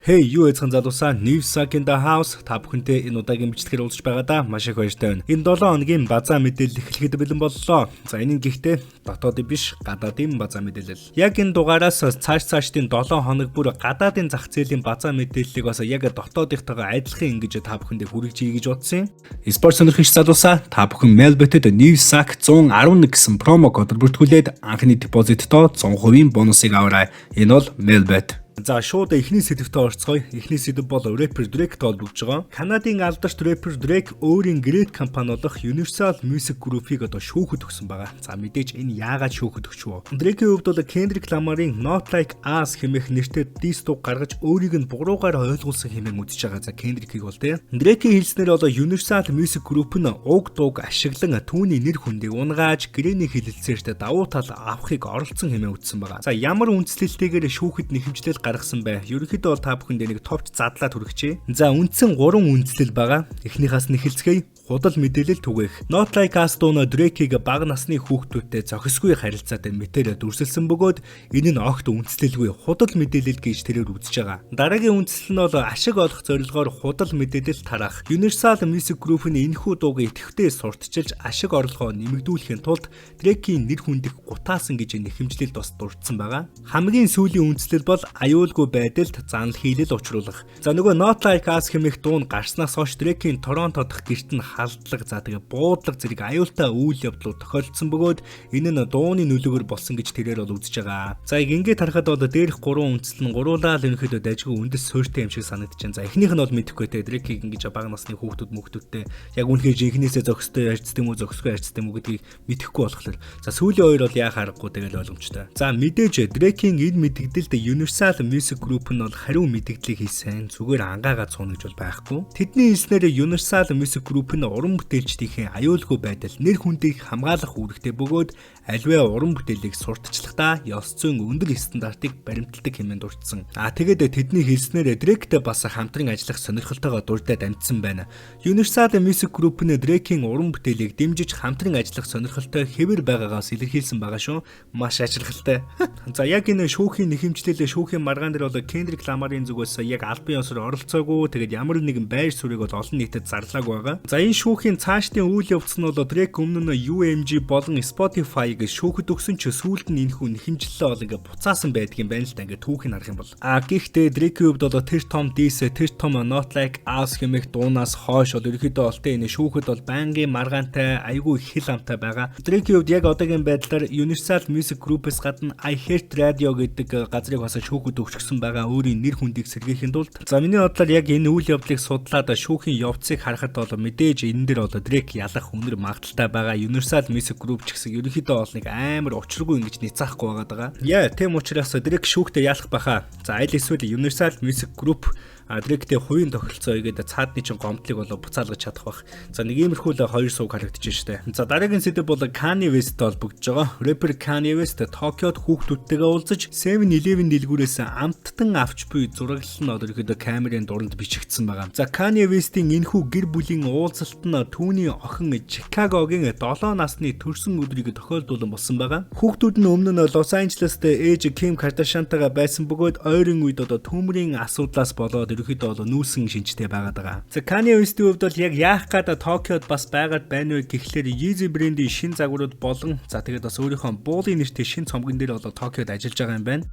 Hey, юу яцхан залуусаа New Suck in the House та бүхэнтэй энэ удаагийн бичлэгээр уулзч байгаадаа маш их баяртай байна. Энэ 7 хоногийн базаа мэдээлэл эхлэхэд бэлэн боллоо. За энэ нь гэхдээ дотоодын биш, гадаадын базаа мэдээлэл. Яг энэ дугаараас цаашдын 7 хоног бүр гадаадын зах зээлийн базаа мэдээллийг бас яг дотоодынхтойгоо адилхан ингэж та бүхэндээ хүргэж гэж бодсон юм. Спорт сонирхогч залуусаа та бүхэн Melbet-д New Suck 111 гэсэн промо кодоор бүртгүүлээд анхны депозиттоо 100% бонусыг аваарай. Энэ бол Melbet. За шууд эхний сэдвтэ орцгоё. Эхний сэдв бол рэпер Drake толбогдож байгаа. Канадын алдарт рэпер Drake өөрийн грейт компани болох Universal Music Group-ийг одоо шүүхэд өгсөн байгаа. За мэдээж энэ яагаад шүүхэд өгч вэ? Drake-ийн хувьд бол Kendrick Lamar-ийн Not Like Us хэмээх нэртэй дис дуу гаргаж өөрийг нь буруугаар ойлгуулсан хэмээн үзэж байгаа. За Kendrick-ийг бол тийм. Drake-ийн хэлснээр одоо Universal Music Group нь уг дууг ашиглан түүний нэр хүндийг унгааж грэний хэлэлцээрт давуу тал авахыг оролцсон хэмээн үзсэн байгаа. За ямар үндслэлтэйгээр шүүхэд нэхэмжлэл гаргасан бай. Ерөнхийдөө бол та бүхэнд нэг товч задлаад хүргэжээ. За үндсэн 3 үндслэл байгаа. Эхнийхээс нь эхэлцгээе. Худал мэдээлэл түгээх. Not Like Us дууна Drake-ийг бага насны хүүхдүүдтэй зохисгүй харилцаатай мэтээр дүрсэлсэн бөгөөд энэ нь огт үндслэлгүй худал мэдээлэл гэж тэрээр үзэж байгаа. Дараагийн үндслэл нь бол ашиг олох зорилгоор худал мэдээлэл тараах. Universal Music Group нь энэхүү дууг идэвхтэй сурталчилж ашиг орлогоо нэмэгдүүлэхийн тулд Drake-ийн нэр хүндийг гутаасан гэж нэхэмжлэлд бас дурдсан байгаа. Хамгийн сүүлийн үндслэл бол аюулгүй байдалд занал хийлэл учруулах. За нөгөө Not Like Us хэмээх дуу нь гарснаас хойш Drake-ийн Торонто дахь гэрт нь халдлага за тэгээ буудлага зэрэг аюултай үйл явдлууд тохиолдсон бөгөөд энэ нь дууны нөлөөгөөр болсон гэж тэрээр бол үзэж байгаа. За ингээд харахад бол дээрх 3 үндсэл нь гуруулаа л ерөнхийдөө дажгүй үндэс суурьтай юм шиг санагдаж байна. За эхнийх нь бол мэдэхгүй те Drake-ийг ингэж бага насны хүүхдүүдтэй яг үнэхээр жинхнээсээ зохистой ярьцдаг юм уу зохисгүй ярьцдаг юм уу гэдгийг мэдэхгүй болохоор за сүүлийн хоёр бол яа харахгүй тэгэл ойлгомжтой. За мэдээж Drake-ийн энэ мэдээлэлд Universal Music Group нь бол хариу мэдээллийг хийсэн зүгээр ангаагаад сууна гэж бол байхгүй. Тэдний хэлснээр Universal Music Group нь уран бүтээлчдийн аюулгүй байдал нэр хүндийг хамгаалах үүрэгтэй бөгөөд аливаа уран бүтээлийг сурталчлахдаа ёс зүйн өндөр стандартыг баримталдаг хэмээн дурдсан. Тэгээд тэдний хэлснээр Drake-тэй бас хамтран ажиллах сонирхолтойгоо дурдаад амжсан байна. Universal Music Group нь Drake-ийн уран бүтээлийг дэмжиж хамтран ажиллах сонирхолтой хэвээр байгаагаас илэрхийлсэн байгаа шүү. Маш ажиргалтай. За яг энэ шүүхийн нэхэмжлэлээ шүүхийн маргаан дээр бол Kendrick Lamar-ийн зүгээс яг албан ёсоор оролцоогүй тэгээд ямар нэгэн байр суурийг бол олон нийтэд зарлаагүй байгаа. За энэ шүүхийн цаашдын үйл явц нь бол Drake өмнө нь UMG болон Spotify-г шүүхэд өгсөн ч сүүлд нь энэхүү нэхэмжлэлээ бол ингээ буцаасан байдгийн байна л да ингээ түүхийг харах юм бол. Гэхдээ Drake-ийн хувьд бол тэр том дис тэр том Not Like Us хэмээх дуунаас хойш бол ерөөдөө олтой энэ шүүхэд бол байнгын маргаантай айгүй хил амтай байгаа. Drake-ийн хувьд яг одоогийн байдлаар Universal Music Group-с гадна I Heart Radio гэдэг газрыг бас шүүхэд өгчихсөн байгаа өөрийн нэр хүндийг сэргээхийн тулд. За миний бодлоор яг энэ үйл явдлыг судлаад шүүхийн явцыг харахад бол мэдээж энэ дээр бол Drake ялах үнэр магадaltaй байгаа. Universal Music Group ч гэсэн ерөнхийдөө бол нэг амар учиргүй ингэж ницаахгүй байгаа. Яа, тийм учраас Drake шүүхтээ ялах баха. За аль эсвэл Universal Music Group Drake-тэй хувийн тохиролцоо игээд цаадны чин гомдлыг болоо буцаалгаж чадах бах. За нэг иймэрхүү л хоёр сууг харагдаж штэ. За дараагийн сэдэв бол Kanye West-тэй холбогдож байгаа. Rapper Kanye West Токиод хүүхдүүдтэйгээ уулзаж 7-Eleven дэлгүүрээс амттан авч буй зураглал нь ерөөдөө камерын дуранд бичигдсэн байгаа. За Kanye West-ийн энэхүү гэр бүлийн уулзалт нь түүний охин Чикагогийн 7 насны төрсөн өдрийг тохиолдуулан болсон байгаа. Хүүхдүүд нь өмнө нь Лос Анжелест ээж Kim Kardashian-тайгаа байсан бөгөөд ойрын үед одоо төмрийн асуудлаас болоод ерөөхдөө бол нүүсэн шинжтэй байгаад байгаа. За Kanye West-ийн хувьд бол яг яах гээд Токиод бас байгаад байна вэ гэхлээр Yeezy брэндийн шин загварууд болон за тэгээд бас өөрийнхөө буулын нэртэй шин цомгон дээр бол Токиод ажиллаж байгаа юм байна.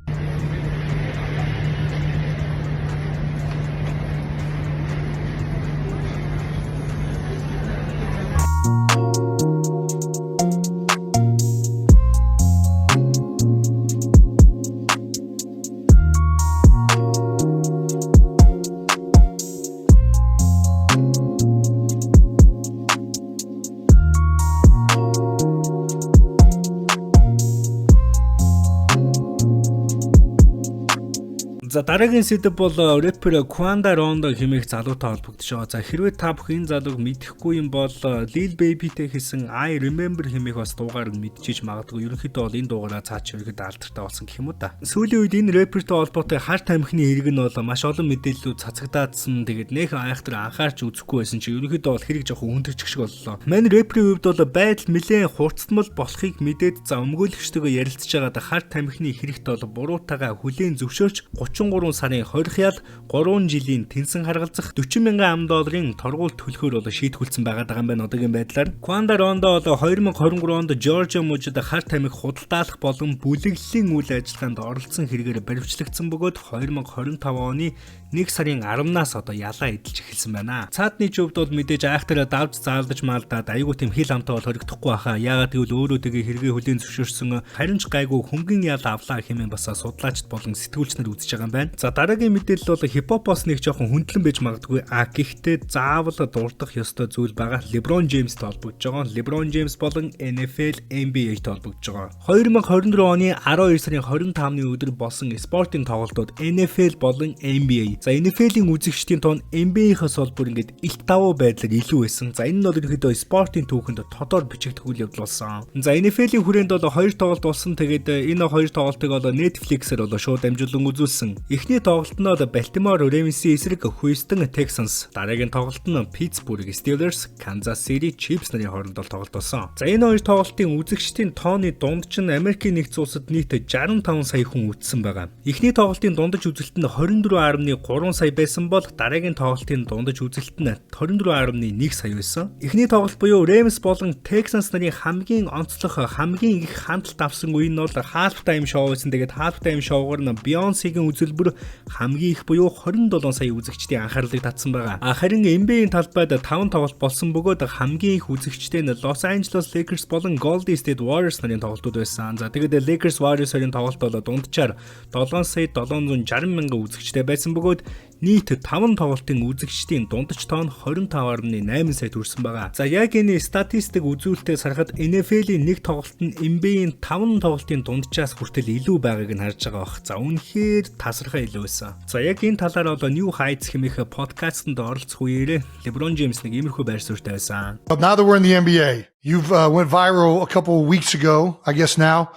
За дараагийн сэдэв бол рэпер Quanda Rondo хэмээх залуутай холбогдож байгаа. За хэрвээ та бүхэн залууг мэдэхгүй юм бол Lil Baby-тэй хийсэн I Remember хэмээх бас дуугаар нь мэдчихэж магадгүй. Ерөнхийдөө бол энэ дуугаараа цаач ерөнхийдөө алдартай болсон гэх юм уу та. Сүүлийн үед энэ рэпертэй холбоотой харт тамхины хэрэг нь бол маш олон мэдээллүүд цацагдаадсан. Тэгээд нэх айхтар анхаарч үзэхгүй байсан чи ерөнхийдөө бол хэрэг жоохон хүндэрчих шиг боллоо. Мань рэперийн хувьд бол байдал нэлээд хурцтмал болохыг мэдээд за өмгөөлөгчтэйгээ ярилцж байгаад харт тамхины хэрэгт бол буруутайгаа хүлээн зөвшөөрч 30 13 сарын 20-нд 3 жилийн тэнцэн харгалзах $40,000 торгууль төлөхөөр шийтгүүлсэн байгаа юм байна одоогийн байдлаар. Quando Rondo 2023 онд Georgia мужид хар тамхи худалдаалах болон бүлэглэлийн үйл ажиллагаанд оролцсон хэрэгээр баривчлагдсан бөгөөд 2025 оны 1 сарын 10-наас ялаа эдэлж эхэлсэн байна. Цаадны зөвд бол мэдээж айхтараа давж заалдаж маалдаад аюу тийм хил амтаа бол хоригдохгүй баха. Яагаад гэвэл өөрөө тэгээ хэрэгээ хүлээн зөвшөөрсөн харин ч гайгүй хөнгөн ял авлаа хэмээн бас судлаачд болон сэтгүүлчнэр үзэж байгаа юм байна. За дараагийн мэдээлэл бол хипхопоос нэг жоохон хүндлэн байж магадгүй. Гэхдээ заавал дурдах ёстой зүйл байгаа. LeBron James-тэй холбогдож байгаа. LeBron James болон NFL NBA-тэй холбогдож байгаа. 2024 оны 12 сарын 25-ны өдөр болсон спортын тоглолтууд NFL болон NBA. За NFL-ийн үзэгчдийн тоон NBA-хээс бол бүр ингээд илт давуу байдлаар илүү байсан. За энэ нь бол ерөнхийдөө спортын түүхэнд тодор бичигдэх үйл явдал болсон. За NFL-ийн хүрээнд бол 2 тоглолт болсон. Тэгээд энэ 2 тоглолтыг бол Netflix-ээр шууд дамжуулан үзүүлсэн. Эхний тоглолт нь Baltimore Ravens-ийн эсрэг Houston Texans, дараагийн тоглолт нь Pittsburgh Steelers, Kansas City Chiefs нарын хооронд тоглолт болсон. За энэ 2 тоглолтын үзэгчдийн тооны дунд чинь Америкийн нэгдсэн улсад нийт 65 сая хүн үзсэн байгаа. Эхний тоглолтын дундаж үзэлт нь 24.3 сая байсан бол дараагийн тоглолтын дундаж үзэлт нь 24.1 сая байсан. Эхний тоглолт буюу Rams болон Texans нарын хамгийн онцлог хамгийн их хандлт авсан үе нь бол half time show байсан. Тэгээд half time show-гоор нь Beyoncé-гийн үзэлбэр хамгийн их буюу 27 сая үзэгчдийн анхаарлыг татсан байгаа. Харин NBA-ийн талбайд 5 тоглолт болсон бөгөөд хамгийн их үзэгчтэй нь Los Angeles Lakers болон Golden State Warriors нарын тоглолтууд байсан. За тэгээд Lakers Warriors-ийн тоглолт бол дунджаар 7,760,000 мянган үзэгчтэй байсан бөгөөд нийт 5 тоглолтын үзэгчдийн дундаж тоон 25.8 сая хүрсэн байгаа. За яг энэ статистик үзүүлэлтээс харахад NFL-ийн нэг тоглолт нь NBA-ийн 5 тоглолтын дунджаас хүртэл илүү байгааг нь харж байгаа бох. За үнэхээр тасархаа илүү байсан. За яг энэ талаар бол New Heights хэмээх подкастт оролцох үеэрээ LeBron James нэг иймэрхүү байр суурьтай байсан. Now that we're in the NBA, you've went viral a couple of weeks ago, I guess now.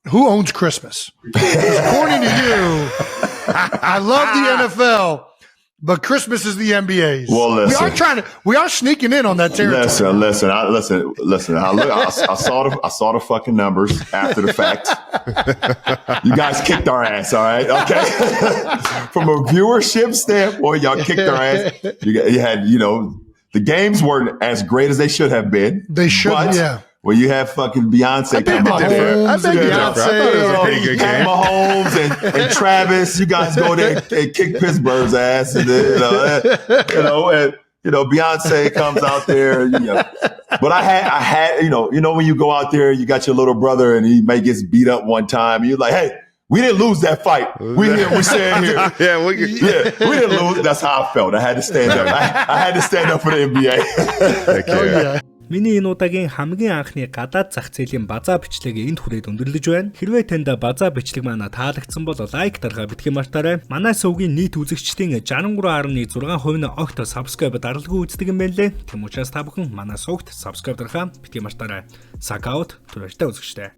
Who owns Christmas? According to you, I love the NFL, but Christmas is the NBA's. Well, listen, we are sneaking in on that territory. Listen. I saw the fucking numbers after the fact. You guys kicked our ass, all right? Okay. From a viewership standpoint, y'all kicked our ass. You had, the games weren't as great as they should have been. They should, yeah. Well, you have fucking Beyonce come out there. I bet Beyonce was a pretty good game. Mahomes and Travis, you guys go there and kick Pittsburgh's ass, and then, Beyonce comes out there. But I had, when you go out there, you got your little brother, and he may get beat up one time, and you're like, hey. We didn't lose that fight. We stand here. We didn't lose. That's how I felt. I had to stand up. I had to stand up for the NBA. Миний энэ удаагийн хамгийн анхны гадаад зах зээлийн базаа бичлэгийг энд хүрээд өндөрлөж байна. Хэрвээ танд базаа бичлэг маань таалагдсан бол лайк дарахаа битгий мартаарай. Манай сувгийн нийт үзэгчдийн 63.6% нь огт subscribe даралгүй үздэг юм байна лээ. Тэм учраас та бүхэн манай сувгт subscribe дарахаа битгий мартаарай. Сакаут түрээштэй үзэгчтэй.